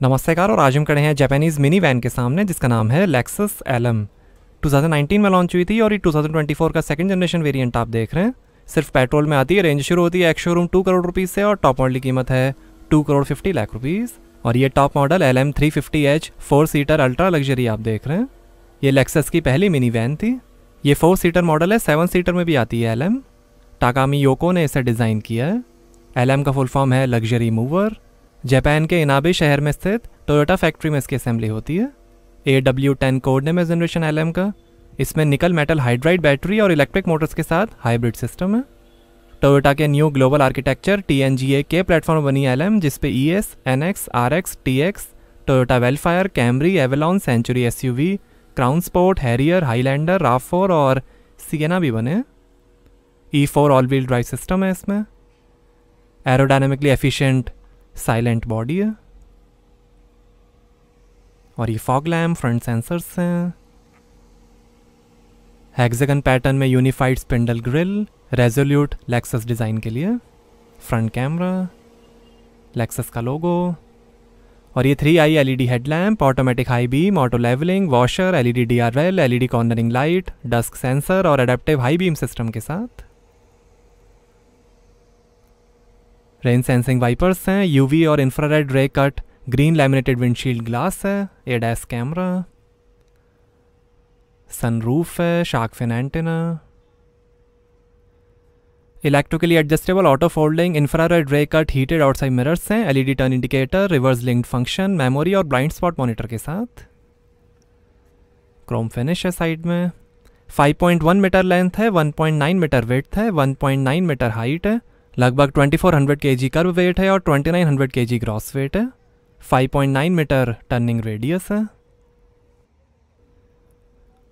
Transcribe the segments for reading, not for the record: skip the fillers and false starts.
नमस्कार और आज हम खड़े हैं जापानीज़ मिनी वैन के सामने जिसका नाम है लेक्सस एलएम। 2019 में लॉन्च हुई थी और ये 2024 का सेकंड जनरेशन वेरिएंट आप देख रहे हैं। सिर्फ पेट्रोल में आती है। रेंज शुरू होती है एक्स शोरूम 2 करोड़ रुपीज़ से और टॉप मॉडल की कीमत है 2 करोड़ 50 लाख रुपीज़। और ये top model LM350H 4 seater ultra luxury आप देख रहे हैं। ये लेक्सस की पहली मिनी वैन थी। ये 4 सीटर मॉडल है, 7 सीटर में भी आती है LM। टाकामी योको ने इसे डिज़ाइन किया है। LM का फुल फॉर्म है लग्जरी मूवर। जापान के इनाबे शहर में स्थित टोयोटा फैक्ट्री में इसकी असेंबली होती है। AW10 कोड नेम है जनरेशन LM का। इसमें निकल मेटल हाइड्राइड बैटरी और इलेक्ट्रिक मोटर्स के साथ हाइब्रिड सिस्टम है। टोयोटा के न्यू ग्लोबल आर्किटेक्चर TNGA के प्लेटफॉर्म बनी LM, जिस पे ES, NX, RX, TX, Toyota Vellfire, Camry, Avalon, Century SUV, Crown sport, Harrier, Highlander, RAV4 और सिएना भी बने। E4 all wheel drive system है इसमें। एरोडायनेमिकली एफिशिएंट साइलेंट बॉडी है। और ये फॉग लैम्प, फ्रंट सेंसर्स हैं। हेक्सागन पैटर्न में unified spindle grill, resolute Lexus design के लिए। फ्रंट कैमरा, लेक्सस का लोगो। और ये 3i LED headlamp, automatic high beam, auto levelling, washer, LED DRL, LED cornering light, dusk sensor और adaptive high beam system के साथ। Rain sensing wipers हैं। UV और infrared ray cut green laminated windshield glass है। ADAS camera, sunroof है, shark fin antenna, electrically adjustable auto folding infrared ray cut heated outside mirrors हैं। LED turn indicator, reverse linked function, memory और blind spot monitor के साथ। Chrome finish है side में। 5.1 metre length है, 1.9 metre width है, 1.9 metre height है, लगभग 2400 kg कर्व वेट है और 2900 kg ग्रॉस वेट है। 5.9 मीटर टर्निंग रेडियस है।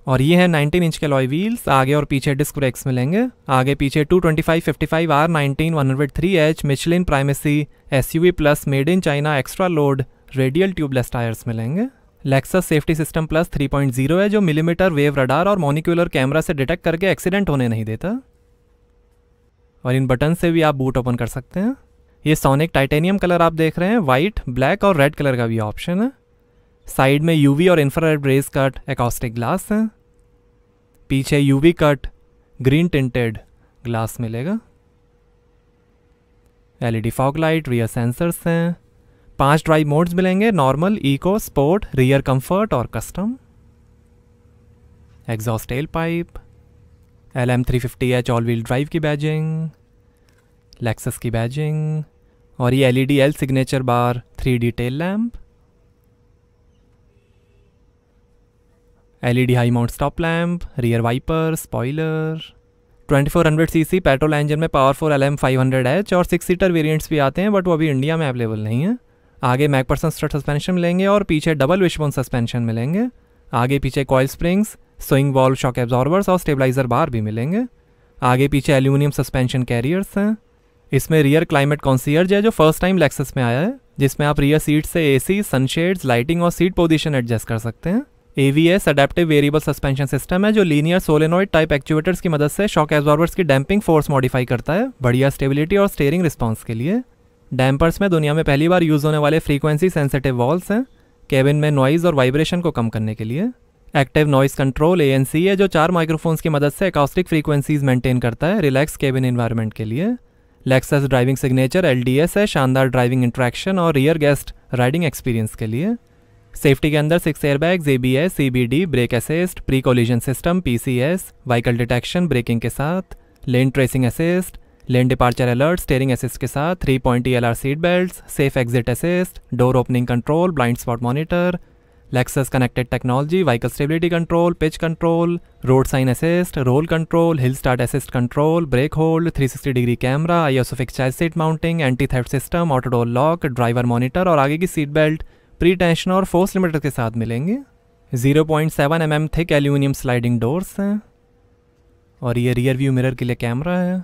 और ये है 19 इंच के अलॉय व्हील्स। आगे और पीछे डिस्क ब्रेक्स मिलेंगे। आगे पीछे 225 55 R19 103H Michelin primacy SUV plus made in China extra load radial tubeless tyres मिलेंगे। लेक्सस सेफ्टी सिस्टम प्लस 3.0 है जो मिलीमीटर वेव रडार और मोनिकुलर कैमरा से डिटेक्ट करके एक्सीडेंट होने नहीं देता। और इन बटन से भी आप बूट ओपन कर सकते हैं। ये सोनिक टाइटेनियम कलर आप देख रहे हैं। वाइट, ब्लैक और रेड कलर का भी ऑप्शन है। साइड में UV और infrared rays cut acoustic glass है। पीछे UV cut green tinted glass मिलेगा। LED fog light, rear sensors हैं। 5 ड्राइव मोड्स मिलेंगे, normal, eco, sport, rear comfort और custom. Exhaust tail pipe, LM350H all wheel drive की badging, Lexus की badging. और ये LED L signature bar 3D tail lamp, LED high mount stop lamp, rear wiper, spoiler. 2400 cc petrol engine में powerful LM500H और 6 seater variants भी आते हैं, but वो अभी इंडिया में अवेलेबल नहीं है। आगे मैकपर्सन स्ट्रट सस्पेंशन मिलेंगे और पीछे डबल विशबोन सस्पेंशन मिलेंगे। आगे पीछे coil springs, swing valve shock absorbers और स्टेबलाइजर बार भी मिलेंगे। आगे पीछे एल्यूमिनियम सस्पेंशन कैरियर्स हैं। इसमें रियर क्लाइमेट कॉन्सियर्ज है जो फर्स्ट टाइम लेक्सस में आया है, जिसमें आप रियर सीट से AC, सनशेड्स, लाइटिंग और सीट पोजीशन एडजस्ट कर सकते हैं। AVS adaptive variable suspension system है जो लीनियर सोलेनॉइड टाइप एक्चुएटर्स की मदद से शॉक एब्जॉर्बर्स की डैम्पिंग फोर्स मॉडिफाई करता है, बढ़िया स्टेबिलिटी और स्टीयरिंग रिस्पॉन्स के लिए। डैम्पर्स में दुनिया में पहली बार यूज होने वाले फ्रीक्वेंसी सेंसिटिव वॉल्स हैं, केबिन में नॉइज और वाइब्रेशन को कम करने के लिए। एक्टिव नॉइस कंट्रोल ANC है जो 4 माइक्रोफोन्स की मदद से एकॉस्टिक फ्रीक्वेंसीज मेंटेन करता है रिलैक्स केबिन एनवायरनमेंट के लिए। लेक्सस ड्राइविंग सिग्नेचर LDS है, शानदार ड्राइविंग इंट्रैक्शन और रियर गेस्ट राइडिंग एक्सपीरियंस के लिए। सेफ्टी के अंदर 6 airbags, ABS, CBD, brake assist, pre collision system, PCS, vehicle detection braking के साथ, lane tracing assist, lane departure alert steering assist के साथ, 3-point TLR seat belts, safe exit assist, door opening control, blind spot monitor, Lexus connected technology, vehicle stability control, pitch control, road sign assist, roll control, hill start assist control, brake hold, 360 degree camera, ISOFIX child seat mounting, anti theft system, auto door lock, driver monitor और आगे की seat belt pre tension और force limiter के साथ मिलेंगे। 0.7 mm thick aluminium sliding doors हैं। और ये रियर व्यू मिरर के लिए कैमरा है।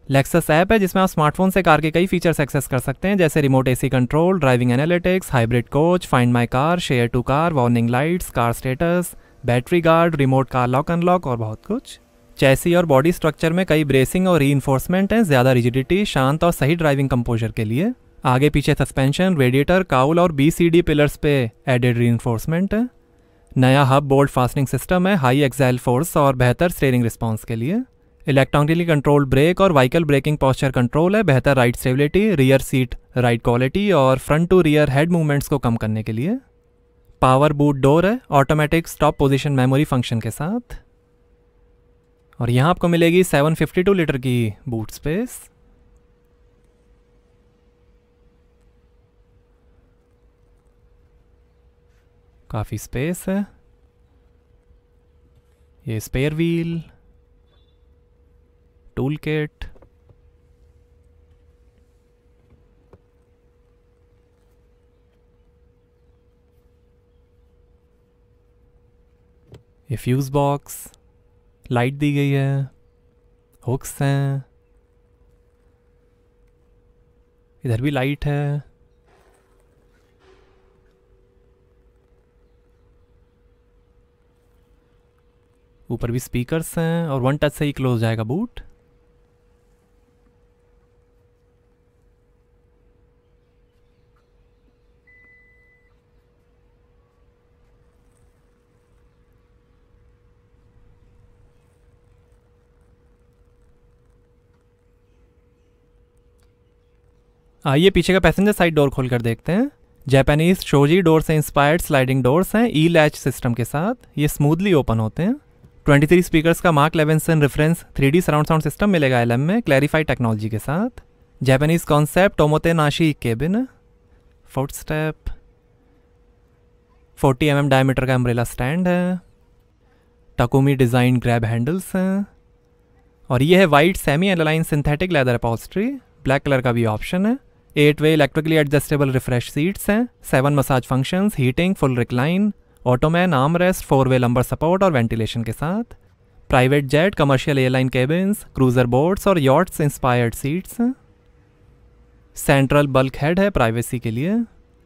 लेक्सस ऐप है जिसमें आप स्मार्टफोन से कार के कई फीचर्स एक्सेस कर सकते हैं, जैसे remote AC control, driving analytics, hybrid coach, find my car, share to car, warning lights, car status, battery guard, remote car lock unlock और बहुत कुछ। चैसी और बॉडी स्ट्रक्चर में कई ब्रेसिंग और रीइंफोर्समेंट हैं, ज़्यादा रिजिडिटी, शांत और सही ड्राइविंग कंपोजर के लिए। आगे पीछे सस्पेंशन, रेडिएटर, काउल और BCD पिलर्स पे एडेड रीइंफोर्समेंट है। नया हब बोल्ट फास्टनिंग सिस्टम है हाई एक्साइल फोर्स और बेहतर स्टीयरिंग रिस्पॉन्स के लिए। इलेक्ट्रॉनिकली कंट्रोल्ड ब्रेक और व्हीकल ब्रेकिंग पोस्चर कंट्रोल है बेहतर ride stability, rear seat ride quality और front to rear head movements को कम करने के लिए। पावर बूट डोर है automatic stop position memory function के साथ। और यहाँ आपको मिलेगी 752 लीटर की बूट स्पेस। काफ़ी स्पेस है। ये स्पेयर व्हील, टूल किट, ये फ्यूज बॉक्स, लाइट दी गई है, हुक्स हैं, इधर भी लाइट है। ऊपर भी स्पीकर्स हैं और वन टच से ही क्लोज जाएगा बूट। आइए पीछे का पैसेंजर साइड डोर खोलकर देखते हैं। जापानीज शोजी डोर से इंस्पायर्ड स्लाइडिंग डोर्स हैं ई लैच सिस्टम के साथ। ये स्मूथली ओपन होते हैं। 23 स्पीकर्स का Mark Levinson reference 3D surround sound system मिलेगा LM में क्लैरिफाई टेक्नोलॉजी के साथ। जापानीज कॉन्सेप्ट टोमोते नाशी cabin, foot step, 40 mm diameter का अम्ब्रेला स्टैंड है, टकुमी डिज़ाइन ग्रैब हैंडल्स हैं और ये है white semi aniline synthetic leather upholstery, black colour का भी ऑप्शन है। Eight way electrically adjustable refresh seats हैं, 7 massage functions, heating, full recline, ottoman, arm rest, 4-वे लंबर सपोर्ट और वेंटिलेशन के साथ। Private jet, commercial airline cabins, cruiser boats और yachts inspired seats. Central bulk head है प्राइवेसी के लिए।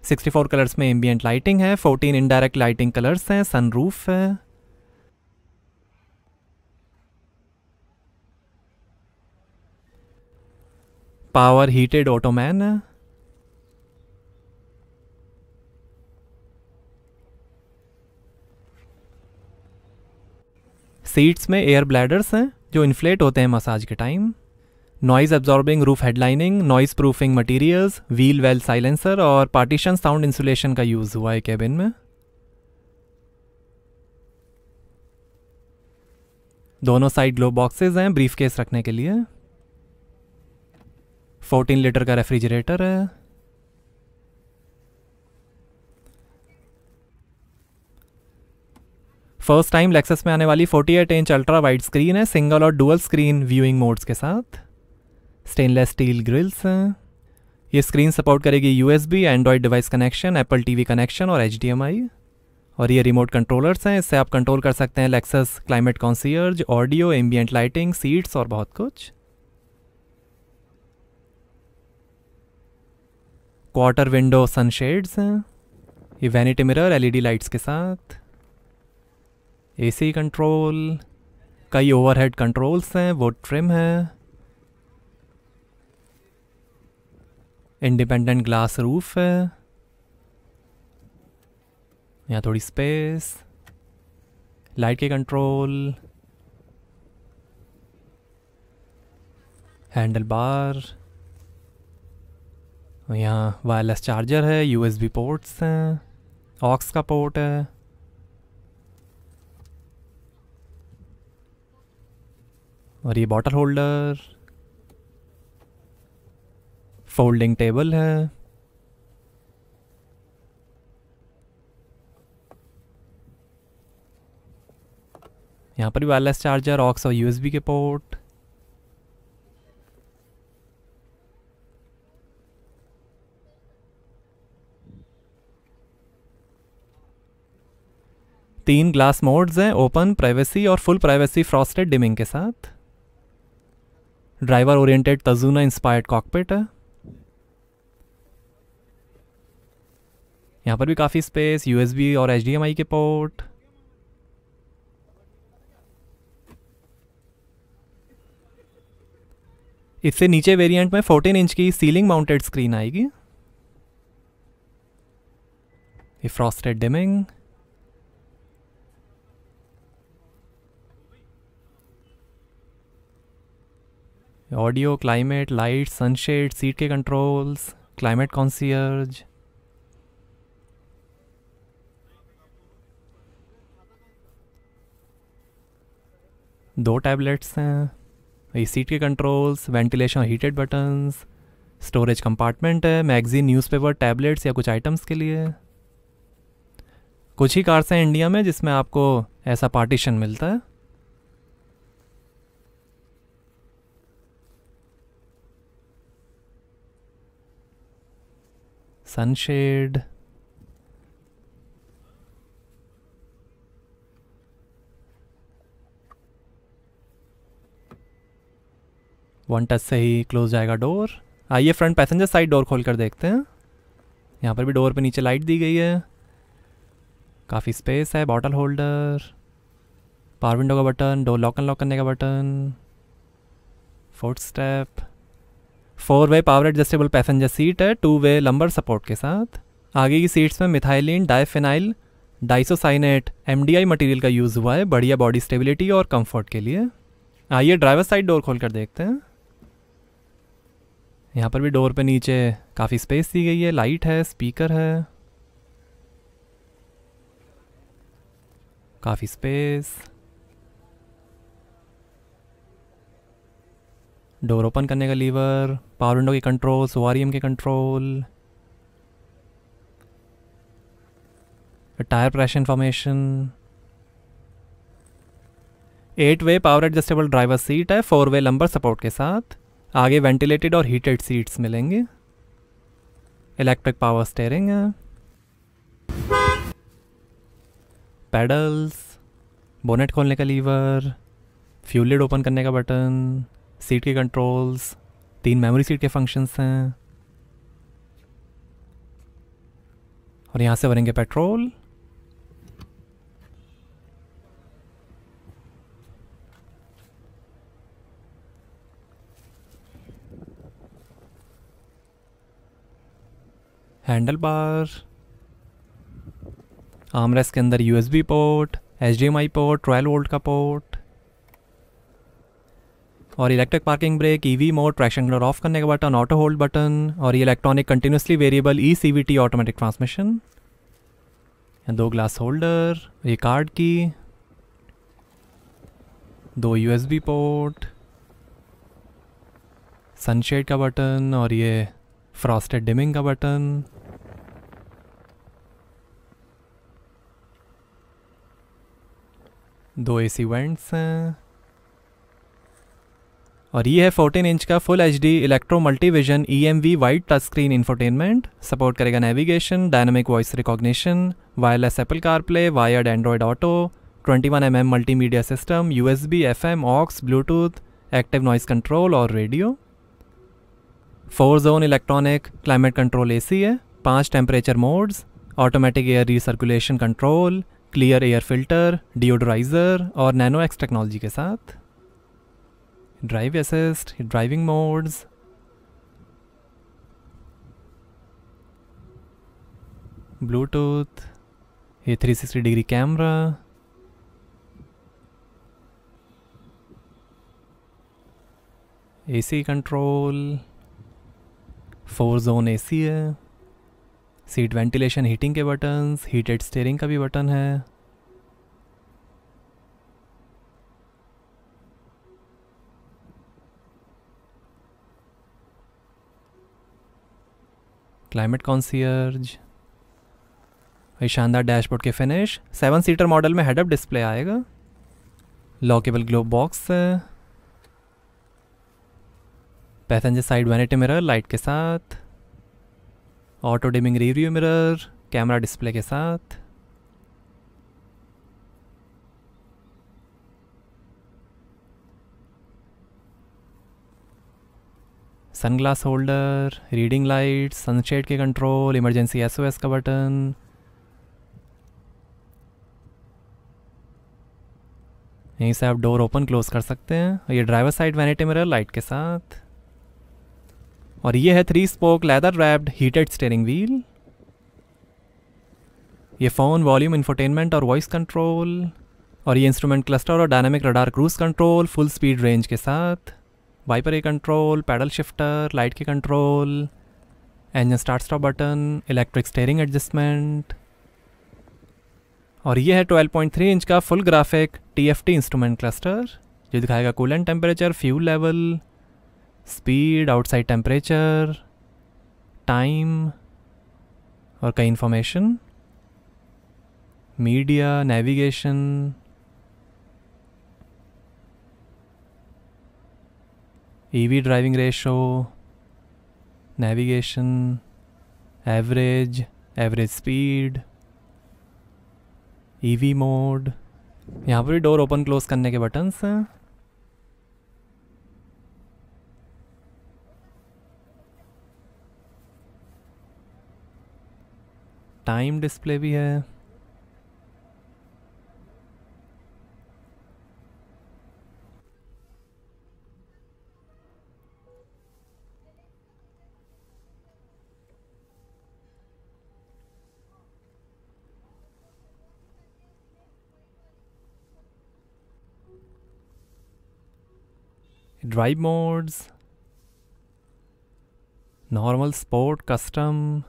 64 कलर्स में एम्बियंट लाइटिंग है, 14 इनडायरेक्ट लाइटिंग कलर्स हैं, सनरूफ है। पावर हीटेड ऑटोमैन है। सीट्स में एयर ब्लैडर्स हैं जो इन्फ्लेट होते हैं मसाज के time. Noise absorbing roof headlining, noise proofing materials, wheel well silencer और पार्टीशन साउंड इंसुलेशन का यूज हुआ है केबिन में। दोनों साइड ग्लो बॉक्सेस हैं ब्रीफ केस रखने के लिए। 14 लीटर का रेफ्रिजरेटर है। फर्स्ट टाइम लेक्सस में आने वाली 48 इंच अल्ट्रा वाइड स्क्रीन है सिंगल और डुअल स्क्रीन व्यूइंग मोड्स के साथ। स्टेनलेस स्टील ग्रिल्स हैं। ये स्क्रीन सपोर्ट करेगी USB, Android device connection, Apple TV connection और HDMI। और ये रिमोट कंट्रोलर्स हैं, इससे आप कंट्रोल कर सकते हैं Lexus climate concierge, audio, ambient lighting, seats और बहुत कुछ। क्वार्टर विंडो सनशेड्स हैं। ये वैनिटी मिरर LED लाइट्स के साथ। AC कंट्रोल, कई ओवरहेड कंट्रोल्स हैं, वुड ट्रिम है। इंडिपेंडेंट ग्लास रूफ है। यहाँ थोड़ी स्पेस, लाइट के कंट्रोल, हैंडल बार, यहाँ वायरलेस चार्जर है, USB पोर्ट्स हैं, ऑक्स का पोर्ट है। और ये बॉटल होल्डर, फोल्डिंग टेबल है। यहाँ पर भी वायरलेस चार्जर, ऑक्स और USB के पोर्ट। तीन ग्लास मोड्स हैं, ओपन, प्राइवेसी और फुल प्राइवेसी फ्रॉस्टेड डिमिंग के साथ। ड्राइवर ओरिएंटेड तजुना इंस्पायर्ड कॉकपिट है। यहाँ पर भी काफ़ी स्पेस, USB और HDMI के पोर्ट। इससे नीचे वेरिएंट में 14 इंच की सीलिंग माउंटेड स्क्रीन आएगी। ये frosted dimming, audio, climate, light, sunshade, seat के कंट्रोल्स, क्लाइमेट कॉन्सियर्ज, दो टैबलेट्स हैं, ये सीट के कंट्रोल्स, वेंटिलेशन और हीटेड बटन्स, स्टोरेज कंपार्टमेंट है, मैगजीन, न्यूज़पेपर, टैबलेट्स या कुछ आइटम्स के लिए। कुछ ही कार्स हैं इंडिया में जिसमें आपको ऐसा पार्टीशन मिलता है। सनशेड, वन टच से ही क्लोज जाएगा डोर। आइए फ्रंट पैसेंजर साइड डोर खोल कर देखते हैं। यहाँ पर भी डोर पे नीचे लाइट दी गई है, काफ़ी स्पेस है, बॉटल होल्डर, पावर विंडो का बटन, डोर लॉक अनलॉक करने का बटन, फुट स्टेप, 4-वे पावर एडजस्टेबल पैसेंजर सीट है 2-वे लंबर सपोर्ट के साथ। आगे की सीट्स में मिथाइलिन डाइफेनाइल डाइसोसाइनेट MDI मटेरियल का यूज़ हुआ है, बढ़िया बॉडी स्टेबिलिटी और कंफर्ट के लिए। आइए ड्राइवर साइड डोर खोल कर देखते हैं। यहाँ पर भी डोर पे नीचे काफ़ी स्पेस दी गई है, लाइट है, स्पीकर है, काफ़ी स्पेस। डोर ओपन करने का लीवर, पावर विंडो के कंट्रोल, ORM के कंट्रोल, टायर प्रेशर इंफॉर्मेशन, 8-वे पावर एडजस्टेबल ड्राइवर सीट है 4-वे लंबर सपोर्ट के साथ। आगे वेंटिलेटेड और हीटेड सीट्स मिलेंगे, इलेक्ट्रिक पावर स्टीयरिंग है, पेडल्स, बोनेट खोलने का लीवर, फ्यूल लिड ओपन करने का बटन, सीट के कंट्रोल्स, 3 मेमोरी सीट के फंक्शंस हैं और यहाँ से भरेंगे पेट्रोल। हैंडल बार, आर्मरेस्ट के अंदर USB port, HDMI port, 12 volt का पोर्ट और electric parking brake, EV mode, traction control off करने का बटन, ऑटो होल्ड बटन और ये electronic continuously variable ECVT automatic transmission. 2 glass holder, ये card key, 2 USB port, sunshade का button और ये फ्रॉस्टेड डिमिंग का बटन। दो AC वेंट्स हैं और ये है 14 इंच का full HD electro multivision EMV wide touch screen infotainment. सपोर्ट करेगा navigation, dynamic voice recognition, wireless Apple CarPlay, wired Android auto, 21mm multimedia system, USB, FM, aux, Bluetooth, active noise control और radio. 4 zone electronic climate control AC है, 5 temperature modes, automatic air recirculation control, clear air filter, deodoriser और nano X technology के साथ। Drive assist, driving modes, Bluetooth, ये 360 degree camera, AC control, 4 zone AC है, seat ventilation heating के buttons, heated steering का भी button है। Climate concierge, ये शानदार डैशबोर्ड के फिनिश। 7 सीटर मॉडल में हेड अप डिस्प्ले आएगा, लॉकेबल ग्लोब बॉक्स है, passenger side vanity mirror light के साथ, auto dimming review mirror, camera display के साथ। Sunglass holder, reading light, sunshade के कंट्रोल, इमरजेंसी SOS का बटन, यहीं से आप डोर ओपन क्लोज कर सकते हैं। ये driver side vanity mirror light के साथ और ये है 3 spoke leather wrapped heated steering wheel. ये फ़ोन, वॉल्यूम, इंफोटेनमेंट और वॉइस कंट्रोल, और ये इंस्ट्रूमेंट क्लस्टर और dynamic radar cruise control full speed range के साथ, वाइपर ए कंट्रोल, पैडल शिफ्टर, लाइट के control, engine start stop button, electric steering adjustment. और ये है 12.3 इंच का full graphic TFT instrument cluster जो दिखाएगा coolant temperature, fuel level, speed, outside temperature, time और कई information, media, navigation, EV driving ratio, navigation, average speed, EV mode. यहाँ पर भी डोर ओपन क्लोज करने के बटन्स हैं। टाइम डिस्प्ले भी है। Drive modes, normal, sport, custom,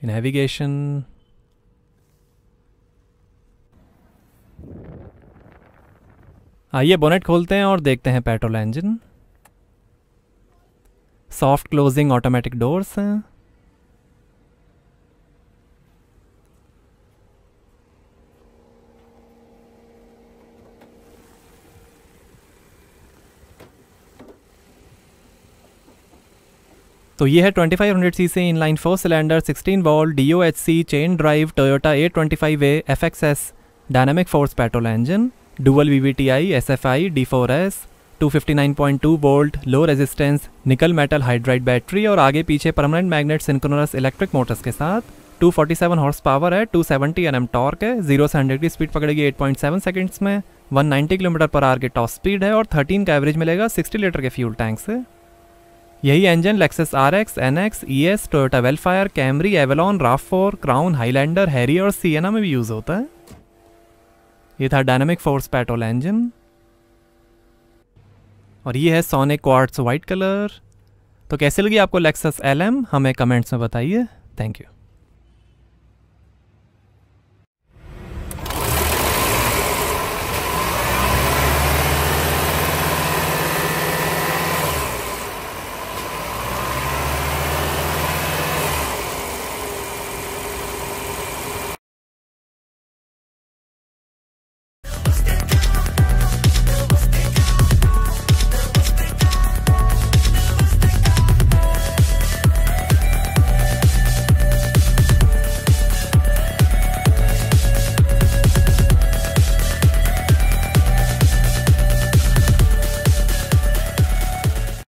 navigation. आइए बोनेट खोलते हैं और देखते हैं petrol engine. Soft closing automatic doors हैं। तो ये है 2500 CC inline 4 cylinder 16 volt DOHC chain drive Toyota 825A FXS dynamic force petrol engine, dual VVTi SFI D4S, 259.2 volt low resistance निकल मेटल हाइड्राइड बैटरी और आगे पीछे permanent magnet synchronous electric motors के साथ। 247 हॉर्स पावर है, 270 Nm torque है, 0 से 100 की स्पीड पकड़ेगी 8.7 सेकंड्स में, 190 km/h की टॉप स्पीड है और 13 का एवरेज मिलेगा 60 लीटर के फ्यूल टैंक से। यही engine Lexus RX, NX, ES, Toyota Vellfire, Camry, Avalon, RAV4, Crown, Highlander, Harrier और सिएना में भी यूज़ होता है। ये था डायनामिक फोर्स पेट्रोल इंजन और ये है सोनिक क्वार्ट्ज वाइट कलर। तो कैसे लगी आपको लेक्सस LM, हमें कमेंट्स में बताइए। Thank you.